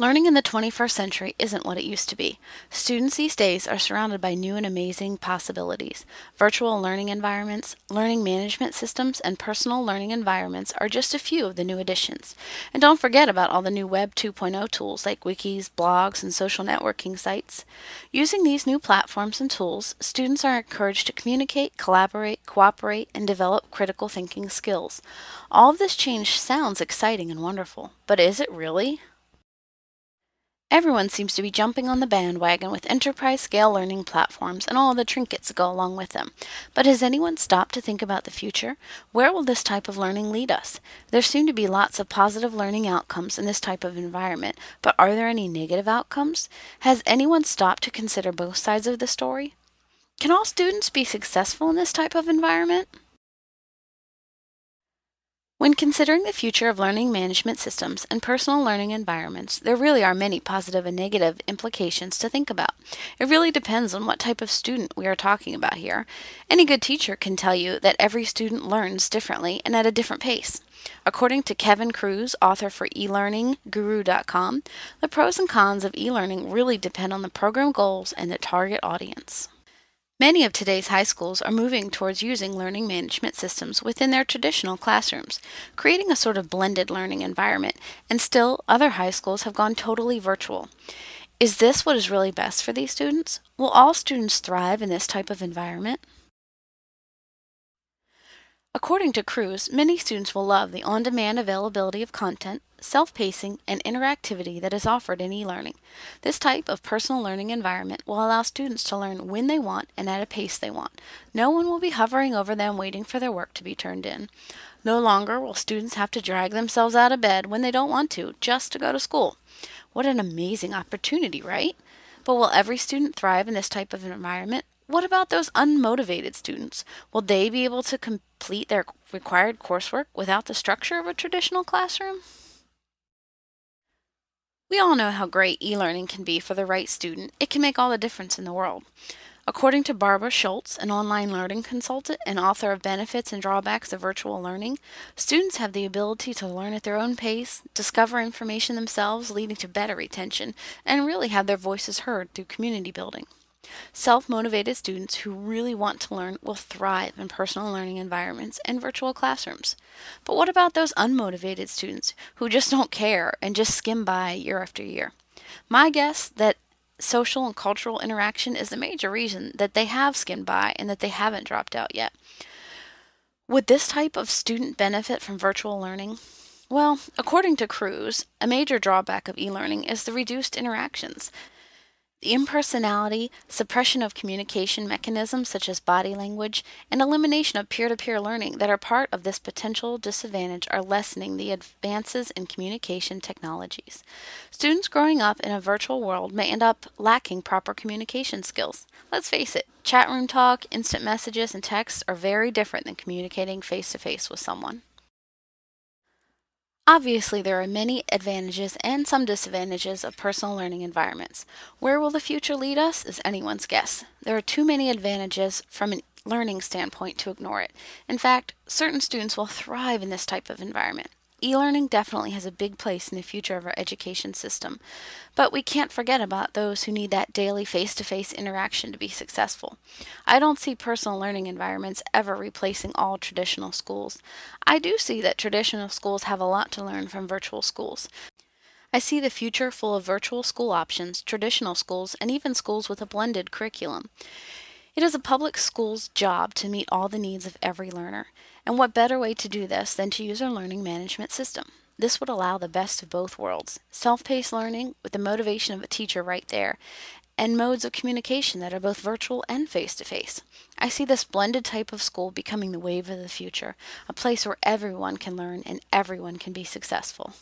Learning in the 21st century isn't what it used to be. Students these days are surrounded by new and amazing possibilities. Virtual learning environments, learning management systems, and personal learning environments are just a few of the new additions. And don't forget about all the new Web 2.0 tools like wikis, blogs, and social networking sites. Using these new platforms and tools, students are encouraged to communicate, collaborate, cooperate, and develop critical thinking skills. All of this change sounds exciting and wonderful, but is it really? Everyone seems to be jumping on the bandwagon with enterprise-scale learning platforms and all the trinkets that go along with them. But has anyone stopped to think about the future? Where will this type of learning lead us? There seem to be lots of positive learning outcomes in this type of environment, but are there any negative outcomes? Has anyone stopped to consider both sides of the story? Can all students be successful in this type of environment? When considering the future of learning management systems and personal learning environments, there really are many positive and negative implications to think about. It really depends on what type of student we are talking about here. Any good teacher can tell you that every student learns differently and at a different pace. According to Kevin Cruz, author for elearningguru.com, the pros and cons of e-learning really depend on the program goals and the target audience. Many of today's high schools are moving towards using learning management systems within their traditional classrooms, creating a sort of blended learning environment, and still other high schools have gone totally virtual. Is this what is really best for these students? Will all students thrive in this type of environment? According to Cruz, many students will love the on-demand availability of content, self-pacing, and interactivity that is offered in e-learning. This type of personal learning environment will allow students to learn when they want and at a pace they want. No one will be hovering over them waiting for their work to be turned in. No longer will students have to drag themselves out of bed when they don't want to, just to go to school. What an amazing opportunity, right? But will every student thrive in this type of environment? What about those unmotivated students? Will they be able to complete their required coursework without the structure of a traditional classroom? We all know how great e-learning can be for the right student. It can make all the difference in the world. According to Barbara Schultz, an online learning consultant and author of Benefits and Drawbacks of Virtual Learning, students have the ability to learn at their own pace, discover information themselves, leading to better retention, and really have their voices heard through community building. Self-motivated students who really want to learn will thrive in personal learning environments and virtual classrooms. But what about those unmotivated students who just don't care and just skim by year after year? My guess that social and cultural interaction is the major reason that they have skimmed by and that they haven't dropped out yet. Would this type of student benefit from virtual learning? Well, according to Cruz, a major drawback of e-learning is the reduced interactions. The impersonality, suppression of communication mechanisms such as body language, and elimination of peer-to-peer learning that are part of this potential disadvantage are lessening the advances in communication technologies. Students growing up in a virtual world may end up lacking proper communication skills. Let's face it, chat room talk, instant messages, and texts are very different than communicating face-to-face with someone. Obviously, there are many advantages and some disadvantages of personal learning environments. Where will the future lead us is anyone's guess. There are too many advantages from a learning standpoint to ignore it. In fact, certain students will thrive in this type of environment. E-learning definitely has a big place in the future of our education system, but we can't forget about those who need that daily face-to-face interaction to be successful. I don't see personal learning environments ever replacing all traditional schools. I do see that traditional schools have a lot to learn from virtual schools. I see the future full of virtual school options, traditional schools, and even schools with a blended curriculum. It is a public school's job to meet all the needs of every learner. And what better way to do this than to use our learning management system? This would allow the best of both worlds, self-paced learning with the motivation of a teacher right there, and modes of communication that are both virtual and face-to-face. I see this blended type of school becoming the wave of the future, a place where everyone can learn and everyone can be successful.